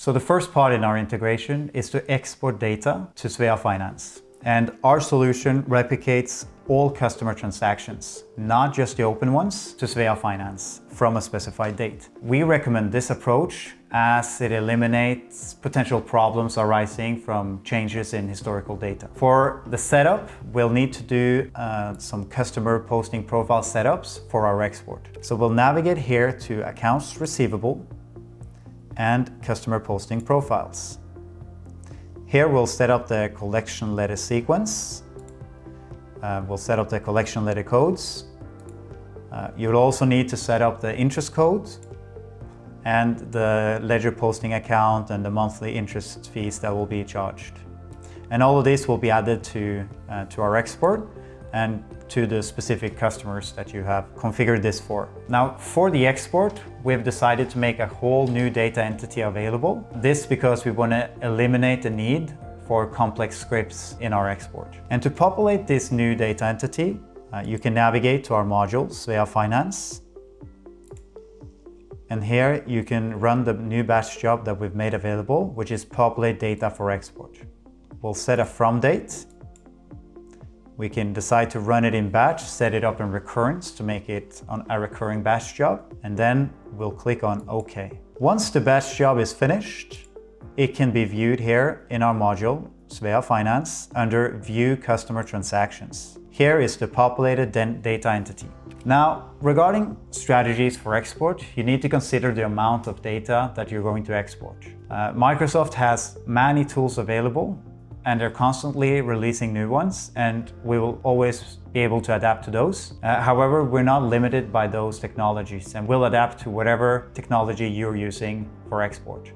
So the first part in our integration is to export data to SVEA Finance. And our solution replicates all customer transactions, not just the open ones, to SVEA Finance from a specified date. We recommend this approach as it eliminates potential problems arising from changes in historical data. For the setup, we'll need to do some customer posting profile setups for our export. So we'll navigate here to Accounts Receivable and Customer Posting Profiles. Here we'll set up the collection letter sequence. We'll set up the collection letter codes. You'll also need to set up the interest code and the ledger posting account and the monthly interest fees that will be charged. And all of this will be added to our export and to the specific customers that you have configured this for. Now, for the export, we've decided to make a whole new data entity available. This because we want to eliminate the need for complex scripts in our export. And to populate this new data entity, you can navigate to our module, SVEA Finance. And here you can run the new batch job that we've made available, which is populate data for export. We'll set a from date. We can decide to run it in batch, set it up in recurrence to make it a recurring batch job, and then we'll click on OK. Once the batch job is finished, it can be viewed here in our module, SVEA Finance, under View Customer Transactions. Here is the populated data entity. Now, regarding strategies for export, you need to consider the amount of data that you're going to export. Microsoft has many tools available, and they're constantly releasing new ones, and we will always be able to adapt to those. However, we're not limited by those technologies, and we'll adapt to whatever technology you're using for export.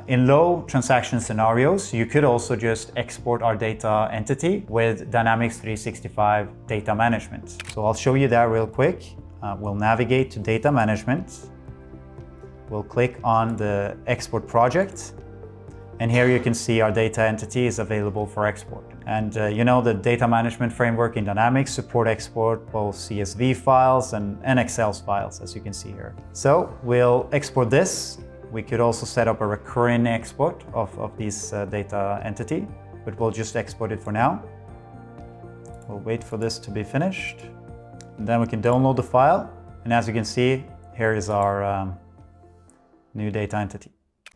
In low transaction scenarios, you could also just export our data entity with Dynamics 365 data management. So I'll show you that real quick. We'll navigate to data management. We'll click on the export project. And here you can see our data entity is available for export. And you know, the data management framework in Dynamics support export both CSV files and Excel files, as you can see here. So we'll export this. We could also set up a recurring export of this data entity, but we'll just export it for now. We'll wait for this to be finished. And then we can download the file. And as you can see, here is our new data entity.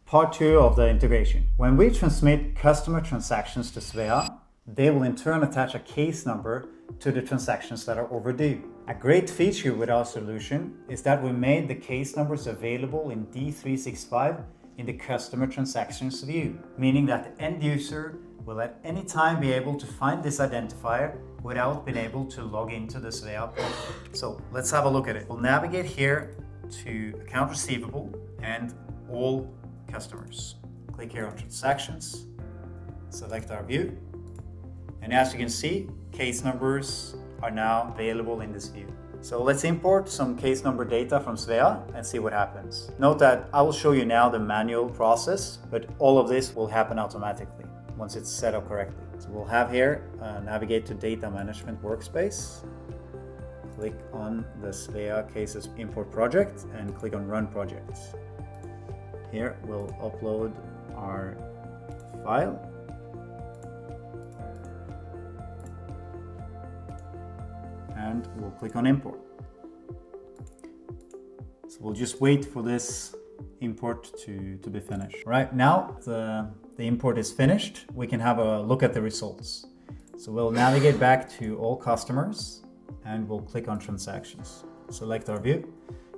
Part 2 of the integration. When we transmit customer transactions to SVEA, they will in turn attach a case number to the transactions that are overdue. A great feature with our solution is that we made the case numbers available in D365 in the customer transactions view, meaning that the end user will at any time be able to find this identifier without being able to log into the SVEA portal. So let's have a look at it. We'll navigate here to Account Receivable and All Customers. Click here on Transactions, select our view, and as you can see, case numbers are now available in this view. So let's import some case number data from SVEA and see what happens. Note that I will show you now the manual process, but all of this will happen automatically once it's set up correctly. So we'll have here, navigate to Data Management Workspace, click on the SVEA Cases Import Project and click on Run Project. Here we'll upload our file. And we'll click on Import. So we'll just wait for this import to be finished. Right now the import is finished. We can have a look at the results. So we'll navigate back to All Customers and we'll click on Transactions. Select our view.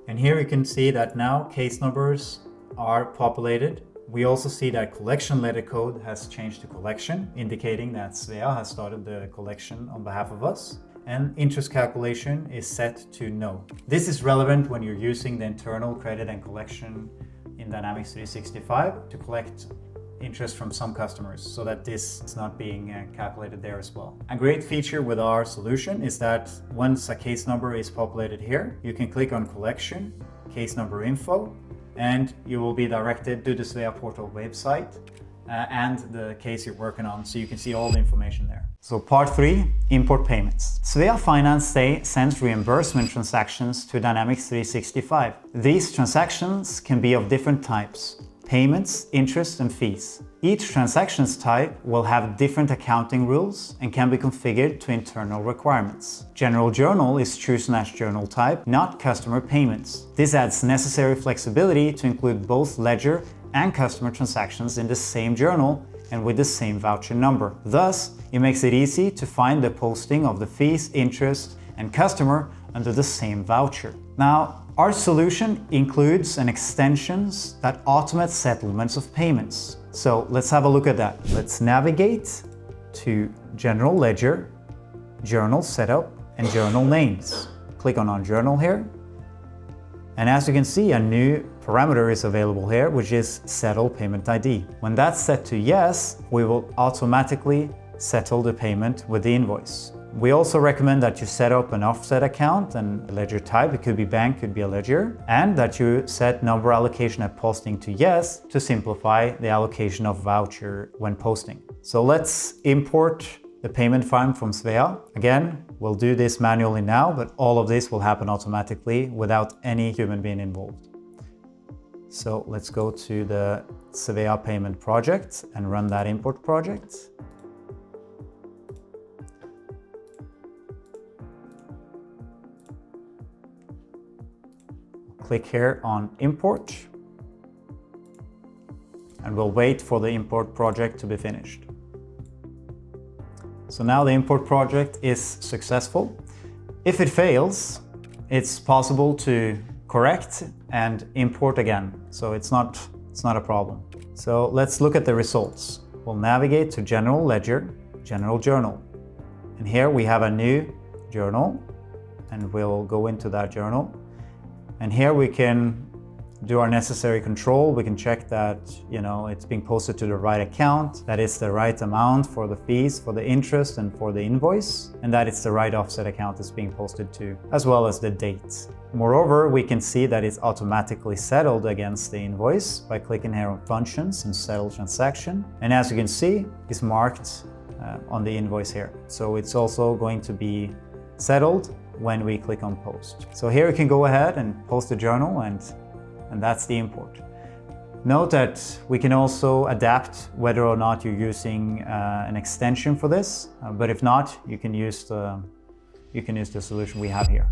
And here you can see that now case numbers are populated. We also see that collection letter code has changed to collection, indicating that SVEA has started the collection on behalf of us. And interest calculation is set to no. This is relevant when you're using the internal credit and collection in Dynamics 365 to collect interest from some customers so that this is not being calculated there as well. A great feature with our solution is that once a case number is populated here, you can click on Collection, Case Number Info, and you will be directed to the SVEA portal website and the case you're working on, so you can see all the information there. So part 3, import payments. SVEA Finance sends reimbursement transactions to Dynamics 365. These transactions can be of different types: payments, interest, and fees. Each transactions type will have different accounting rules and can be configured to internal requirements. General journal is chosen as journal type, not customer payments. This adds necessary flexibility to include both ledger and customer transactions in the same journal and with the same voucher number. Thus, it makes it easy to find the posting of the fees, interest, and customer under the same voucher. Now, our solution includes an extensions that automate settlements of payments. So let's have a look at that. Let's navigate to General Ledger, Journal Setup, and Journal Names. Click on Journal here. And as you can see, a new parameter is available here, which is Settle Payment ID. When that's set to yes, we will automatically settle the payment with the invoice. We also recommend that you set up an offset account and a ledger type. It could be bank, could be a ledger, and that you set number allocation at posting to yes to simplify the allocation of voucher when posting. So let's import the payment file from SVEA. Again, we'll do this manually now, but all of this will happen automatically without any human being involved. So let's go to the SVEA payment project and run that import project. Click here on Import, and we'll wait for the import project to be finished. So now the import project is successful. If it fails, it's possible to correct and import again. So it's not a problem. So let's look at the results. We'll navigate to General Ledger, General Journal. And here we have a new journal, and we'll go into that journal. And here we can do our necessary control. We can check that, it's being posted to the right account, that it's the right amount for the fees, for the interest, and for the invoice, and that it's the right offset account it's being posted to, as well as the date. Moreover, we can see that it's automatically settled against the invoice by clicking here on Functions and Settle Transaction. And as you can see, it's marked on the invoice here. So it's also going to be settled when we click on Post. So here you can go ahead and post a journal, and that's the import. Note that we can also adapt whether or not you're using an extension for this, but if not, you can use the solution we have here.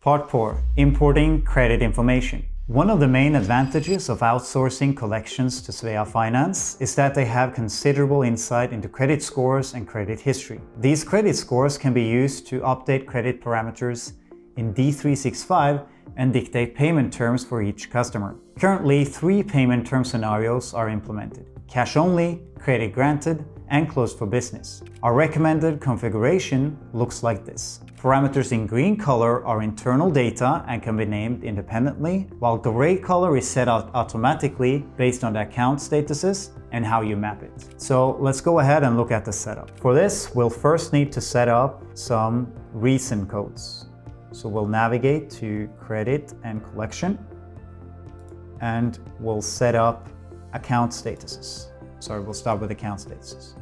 Part 4, importing credit information. One of the main advantages of outsourcing collections to SVEA Finance is that they have considerable insight into credit scores and credit history. These credit scores can be used to update credit parameters in D365 and dictate payment terms for each customer. Currently, 3 payment term scenarios are implemented: cash only, credit granted, and closed for business. Our recommended configuration looks like this. Parameters in green color are internal data and can be named independently, while gray color is set out automatically based on the account statuses and how you map it. So let's go ahead and look at the setup. For this, we'll first need to set up some reason codes. So we'll navigate to Credit and Collection, and we'll set up account statuses. We'll start with account statuses.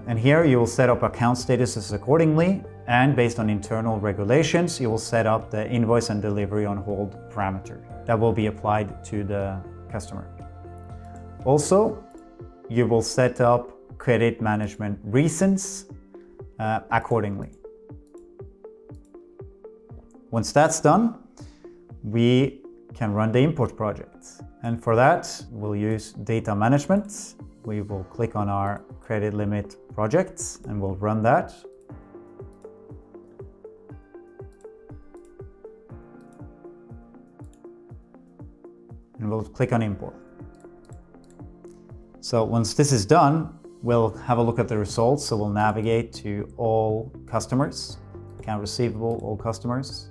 And here you will set up account statuses accordingly, and based on internal regulations, you will set up the invoice and delivery on hold parameter that will be applied to the customer. Also, you will set up credit management reasons accordingly. Once that's done, we can run the import project. And for that, we'll use data management. We will click on our credit limit projects and we'll run that. And we'll click on import. So once this is done, we'll have a look at the results. So we'll navigate to all customers, account receivable, all customers.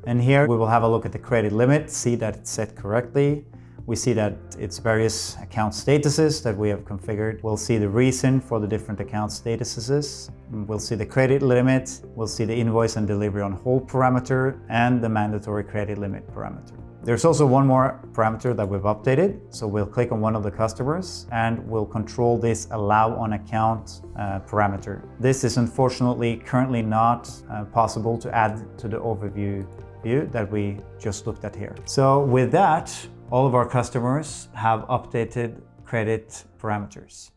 And here we will have a look at the credit limit, see that it's set correctly. We see that it's various account statuses that we have configured. We'll see the reason for the different account statuses. We'll see the credit limit. We'll see the invoice and delivery on hold parameter and the mandatory credit limit parameter. There's also one more parameter that we've updated. So we'll click on one of the customers and we'll control this allow on account parameter. This is unfortunately currently not possible to add to the overview view that we just looked at here. So with that, All of our customers have updated credit parameters.